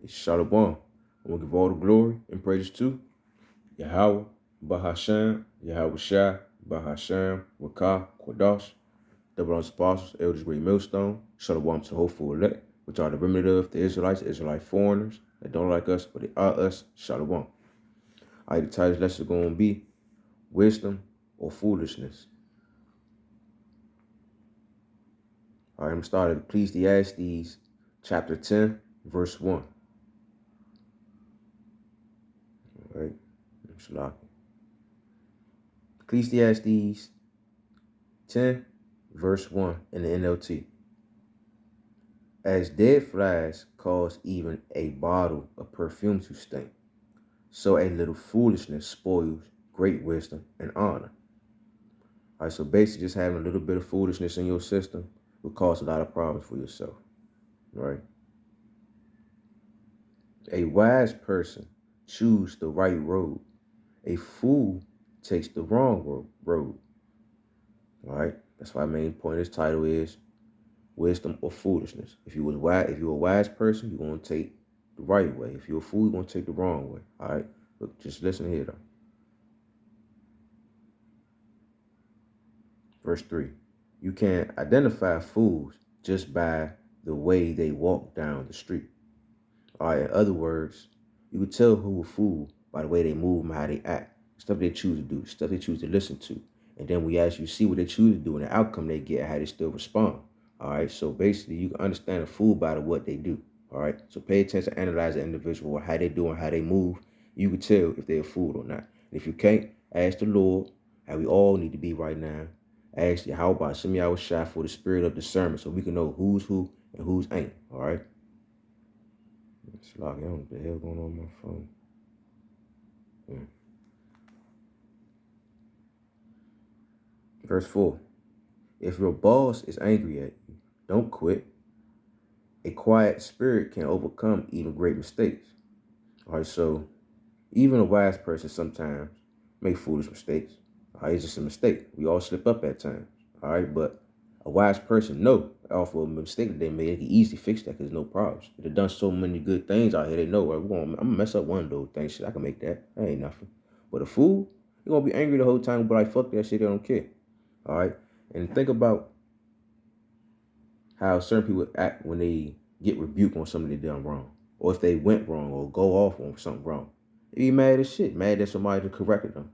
Shalom. I want to give all the glory and praise to Yahweh, Bahasham, Yahweh Shai, Bahasham, Wakah, Quadash, double on apostles, elders, great millstone, Shalom to the hopeful elect, which are the remnant of the Israelites, the Israelite foreigners that don't like us, but they are us, Shalom. All right, the title lesson is going to be Wisdom or Foolishness. All right, I'm going to start at Ecclesiastes chapter 10, verse 1. All right, Ecclesiastes 10, verse 1 in the NLT. As dead flies cause even a bottle of perfume to stink, so a little foolishness spoils great wisdom and honor. All right, so basically just having a little bit of foolishness in your system will cause a lot of problems for yourself, right? A wise person chooses the right road. A fool takes the wrong road. All right, that's why the main point of this title is wisdom or foolishness. If you're a wise person, you're going to take the right way. If you're a fool, you're going to take the wrong way. All right, but just listen here though. Verse 3. You can identify fools just by the way they walk down the street. All right, in other words, you can tell who a fool by the way they move and how they act, stuff they choose to do, stuff they choose to listen to. And then we actually see what they choose to do and the outcome they get, how they still respond. All right, so basically you can understand a fool by what they do. All right, so pay attention, analyze the individual, how they do and how they move. You can tell if they're a fool or not. And if you can't, ask the Lord, how we all need to be right now. Ask you, how about some of y'all shy for the spirit of discernment so we can know who's who and who's ain't. All right. It's like, I don't know what the hell going on my phone. Verse 4. If your boss is angry at you, don't quit. A quiet spirit can overcome even great mistakes. All right, so even a wise person sometimes make foolish mistakes. All right, it's just a mistake. We all slip up at times. All right, but a wise person know off of a mistake that they made, they can easily fix that because no problems. They've done so many good things out here. They know, I'm gonna mess up one of those things. Shit, I can make that. That ain't nothing. But a fool, you're gonna be angry the whole time, but like fuck that shit, they don't care. All right, and think about how certain people act when they get rebuked on something they done wrong, or if they went wrong or go off on something wrong. They be mad as shit, mad that somebody to correct them.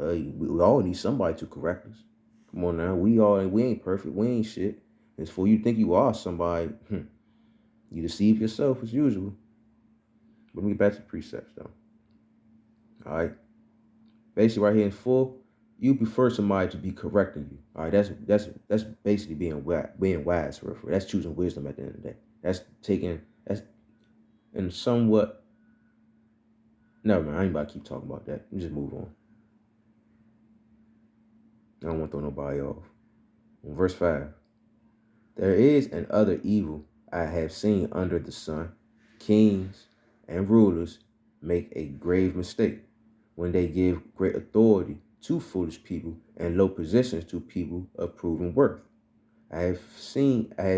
We all need somebody to correct us. Come on now, we ain't perfect, we ain't shit. It's for you to think you are somebody, you deceive yourself as usual. But let me get back to the precepts though. All right, basically right here in 4, you prefer somebody to be correcting you. All right, that's basically being wise for real. That's choosing wisdom at the end of the day. That's in somewhat. Never mind, I ain't about to keep talking about that. Just move on. I don't want to throw nobody off. In verse 5. There is an other evil I have seen under the sun. Kings and rulers make a grave mistake when they give great authority to foolish people and low positions to people of proven worth. I have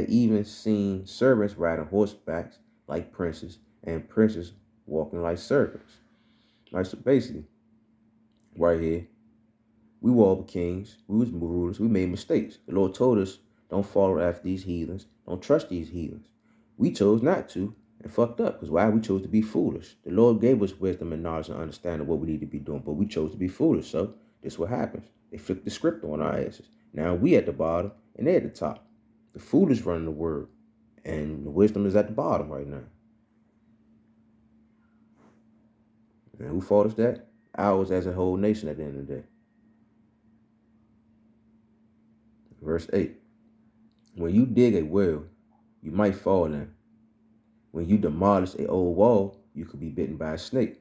even seen servants riding horsebacks like princes and princes walking like servants. Right, so basically, right here, we were all kings, we was rulers, we made mistakes. The Lord told us, don't follow after these heathens, don't trust these heathens. We chose not to and fucked up, because why? We chose to be foolish. The Lord gave us wisdom and knowledge and understanding what we need to be doing, but we chose to be foolish, so this is what happens. They flipped the script on our asses. Now we at the bottom, and they at the top. The foolish running the word, and the wisdom is at the bottom right now. And who fault is that? Ours as a whole nation at the end of the day. Verse 8. When you dig a well, you might fall in. When you demolish an old wall, you could be bitten by a snake.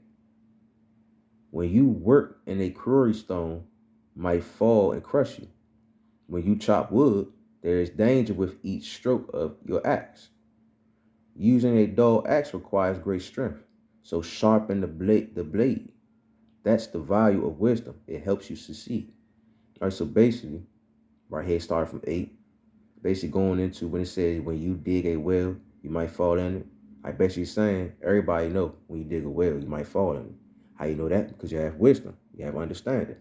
When you work in a quarry, stone might fall and crush you. When you chop wood, there is danger with each stroke of your axe. Using a dull axe requires great strength, so sharpen the blade. That's the value of wisdom. It helps you succeed. All right, so right here, starting from 8, basically going into when it says when you dig a well, You might fall in it. I bet you saying everybody know when you dig a well, you might fall in it. How you know that? Because you have wisdom, you have understanding.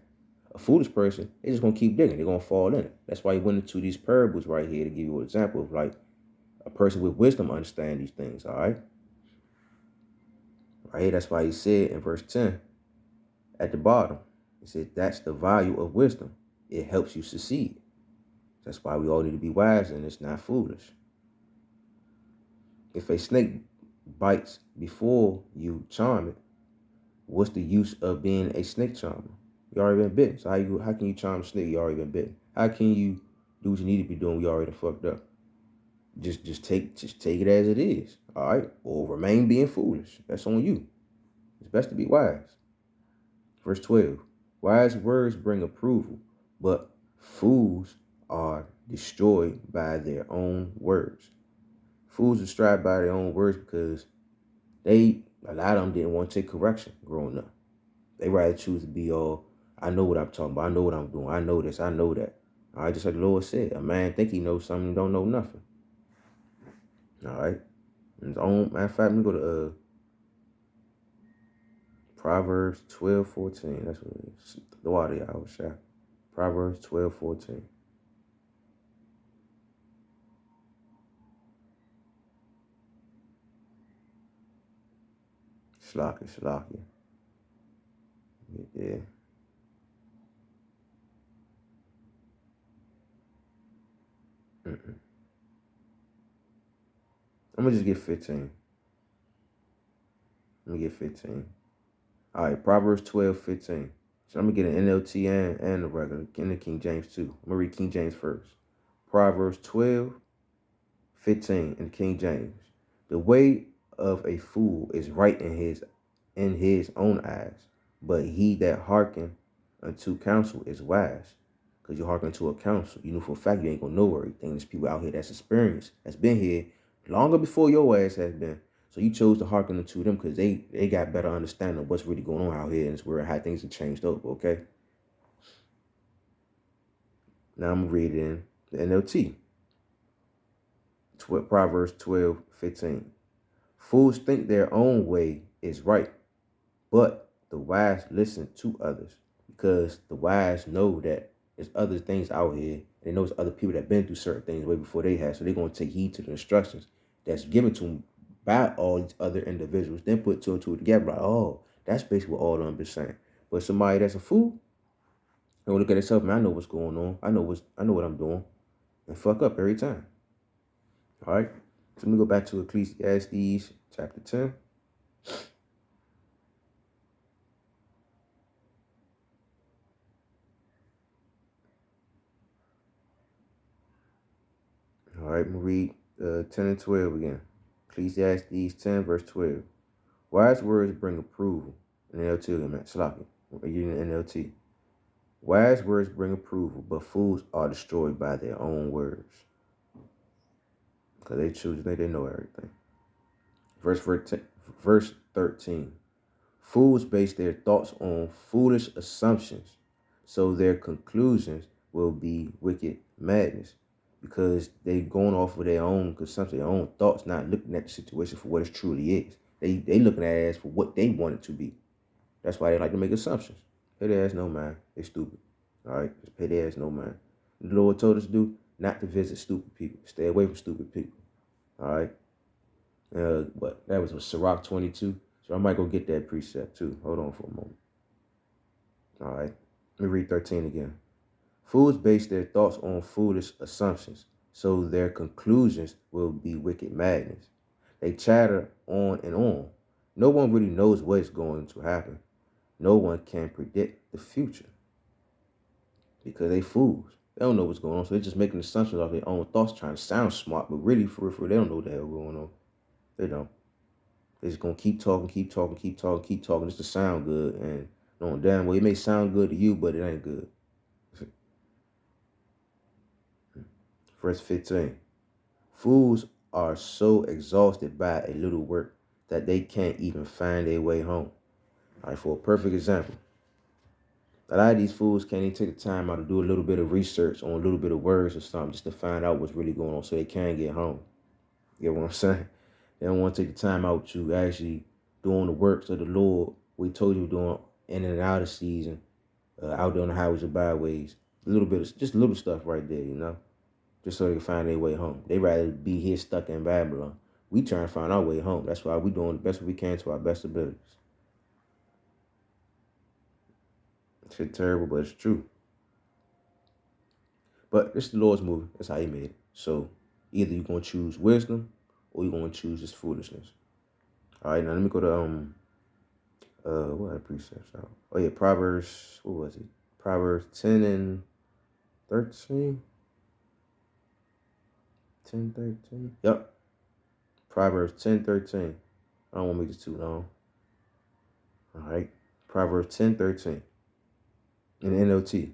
A foolish person, they just gonna keep digging. They're gonna fall in it. That's why he went into these parables right here to give you an example of like a person with wisdom understand these things. All right, right here. That's why he said in verse 10 at the bottom, he said that's the value of wisdom. It helps you succeed. That's why we all need to be wise and it's not foolish. If a snake bites before you charm it, what's the use of being a snake charmer? You already been bitten. So how can you charm a snake? You already been bitten. How can you do what you need to be doing? You already fucked up. Just take it as it is. All right, or remain being foolish. That's on you. It's best to be wise. Verse 12. Wise words bring approval, but fools are destroyed by their own words. Fools are destroyed by their own words because a lot of them didn't want to take correction growing up. They rather choose to be all, I know what I'm talking about. I know what I'm doing. I know this. I know that. All right, just like the Lord said, a man think he knows something, don't know nothing. All right. And matter of fact, let me go to Proverbs 12:14. That's what it is. The water, y'all was shy. Proverbs 12:14. Slocky. Yeah. Mm-mm. I'm gonna just get 15. Let me get 15. All right, Proverbs 12:15. So I'm gonna get an NLT and the regular, and the King James too. I'm gonna read King James first. Proverbs 12:15 in King James. The way of a fool is right in his own eyes, but he that hearken unto counsel is wise. Because you hearken to a counsel, you know for a fact you ain't gonna know everything. There's people out here that's experienced, that's been here longer before your ass has been. So you chose to hearken unto them because they got better understanding of what's really going on out here in this world, how things have changed up, okay? Now I'm gonna read it in the NLT. Proverbs 12:15. Fools think their own way is right, but the wise listen to others because the wise know that there's other things out here. They know there's other people that been through certain things way before they have, so they're going to take heed to the instructions that's given to them by all these other individuals. Then put two and two together, like, oh, that's basically what all of them been saying. But somebody that's a fool, they look at themselves, man, I know what's going on. I know what I'm doing, and fuck up every time. All right. So let me go back to Ecclesiastes chapter 10. All right, I'm going to read 10 and 12 again. Ecclesiastes 10, verse 12. Wise words bring approval. In NLT again, man. Sloppy. You're in NLT. Wise words bring approval, but fools are destroyed by their own words. Because they choose to think they know everything. Verse 13. Fools base their thoughts on foolish assumptions, so their conclusions will be wicked madness because they're going off of their own consumption, their own thoughts, not looking at the situation for what it truly is. They looking at it as for what they want it to be. That's why they like to make assumptions. Pay their ass no mind. They stupid. All right, just pay their ass no mind. The Lord told us to do not to visit stupid people. Stay away from stupid people. All right. But that was Sirach 22. So I might go get that precept too. Hold on for a moment. All right. Let me read 13 again. Fools base their thoughts on foolish assumptions, so their conclusions will be wicked madness. They chatter on and on. No one really knows what is going to happen. No one can predict the future because they fools. They don't know what's going on, so they're just making assumptions off their own thoughts, trying to sound smart, but really, for real, they don't know what the hell going on. They don't. They're just gonna keep talking just to sound good, and knowing damn well it may sound good to you, but it ain't good. Verse 15. Fools are so exhausted by a little work that they can't even find their way home. All right, for a perfect example, a lot of these fools can't even take the time out to do a little bit of research on a little bit of words or something just to find out what's really going on so they can get home. You know what I'm saying? They don't want to take the time out to actually doing the works of the Lord. We told you doing in and out of season, out there on the highways and byways. A little bit of just little stuff right there, just so they can find their way home. They rather be here stuck in Babylon. We trying to find our way home. That's why we doing the best we can to our best abilities. Shit terrible, but it's true. But it's the Lord's movie. That's how he made it. So either you're gonna choose wisdom or you're gonna choose this foolishness. All right, now let me go to what are the precepts out? Oh yeah, Proverbs, what was it? Proverbs 10 and 13? 10, 13? Yep. Proverbs 10, 13. I don't want to make this too long. All right. Proverbs 10, 13. In the NLT.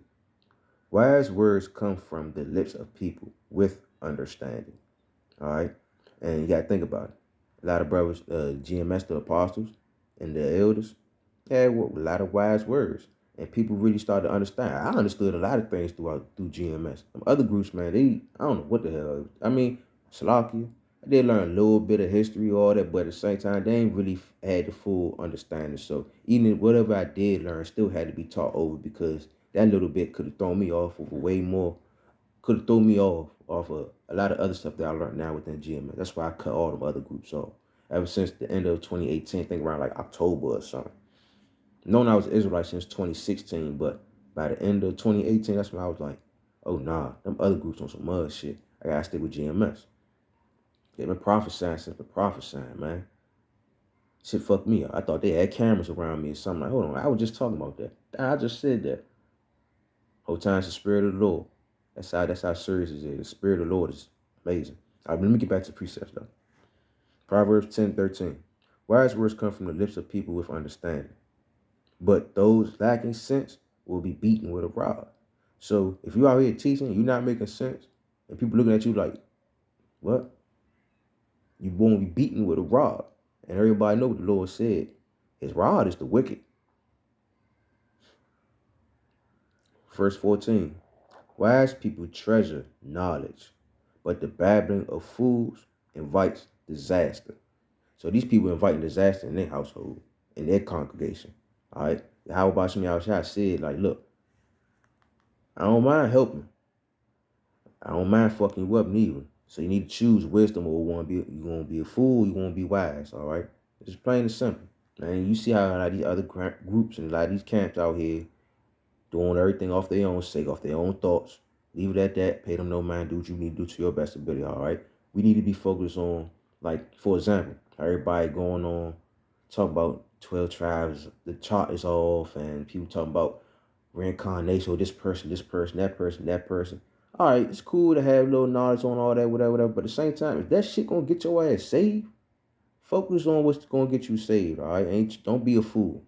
Wise words come from the lips of people with understanding. All right. And you got to think about it. A lot of brothers, GMS, the apostles, and the elders, had a lot of wise words. And people really started to understand. I understood a lot of things through GMS. Some other groups, man, I don't know what the hell. I mean, Salakia, I did learn a little bit of history, all that, but at the same time, they ain't really had the full understanding. So even whatever I did learn still had to be taught over because that little bit could have thrown me off of way more, could have thrown me off of a lot of other stuff that I learned now within GMS. That's why I cut all them other groups off. Ever since the end of 2018, I think around like October or something. Known I was Israelite since 2016, but by the end of 2018, that's when I was like, oh nah, them other groups on some mud shit. I gotta stick with GMS. They've been prophesying since the prophesying, man. Shit fucked me up. I thought they had cameras around me or something. Like, hold on, I was just talking about that. I just said that. Whole time it's the spirit of the Lord. That's how serious it is. The spirit of the Lord is amazing. All right, let me get back to the precepts though. Proverbs 10, 13. Wise words come from the lips of people with understanding, but those lacking sense will be beaten with a rod. So if you out here teaching, you're not making sense, and people looking at you like, what? You won't be beaten with a rod. And everybody know what the Lord said. His rod is the wicked. Verse 14. Wise people treasure knowledge, but the babbling of fools invites disaster. So these people inviting disaster in their household, in their congregation. All right. How about Shemi Al said, like, look, I don't mind helping. I don't mind fucking you up neither. So you need to choose wisdom or you want to be a fool, you want to be wise, all right? It's plain and simple. Man, you see how a lot of these other groups and a lot of these camps out here doing everything off their own sake, off their own thoughts. Leave it at that. Pay them no mind. Do what you need to do to your best ability, all right? We need to be focused on, like, for example, everybody going on, talk about 12 tribes, the chart is off, and people talking about reincarnation, or this person, that person, that person. All right, it's cool to have a little knowledge on all that, whatever. But at the same time, if that shit gonna get your ass saved, focus on what's gonna get you saved. All right, don't be a fool.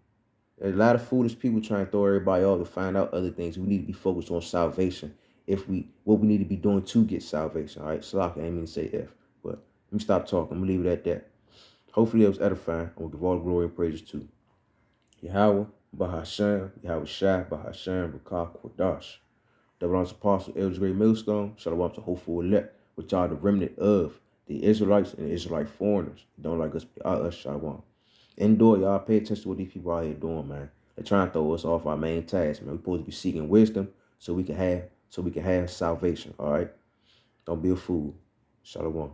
There's a lot of foolish people trying to throw everybody off to find out other things. We need to be focused on salvation. What we need to be doing to get salvation. All right, Salaki, I ain't mean to say if, but let me stop talking. I'm gonna leave it at that. Hopefully it was edifying. I'm gonna give all the glory and praises to Yahweh, Bahashem, Yahweh Shai, Bahashem, Rakah, Kodash. Double honors Apostle, Elders Great Millstone, Shalom to hopeful elect, which are the remnant of the Israelites and the Israelite foreigners. Don't like us, Shalom. Indoor, y'all pay attention to what these people out here doing, man. They're trying to throw us off our main task, man. We're supposed to be seeking wisdom so we can have salvation, all right? Don't be a fool. Shalom.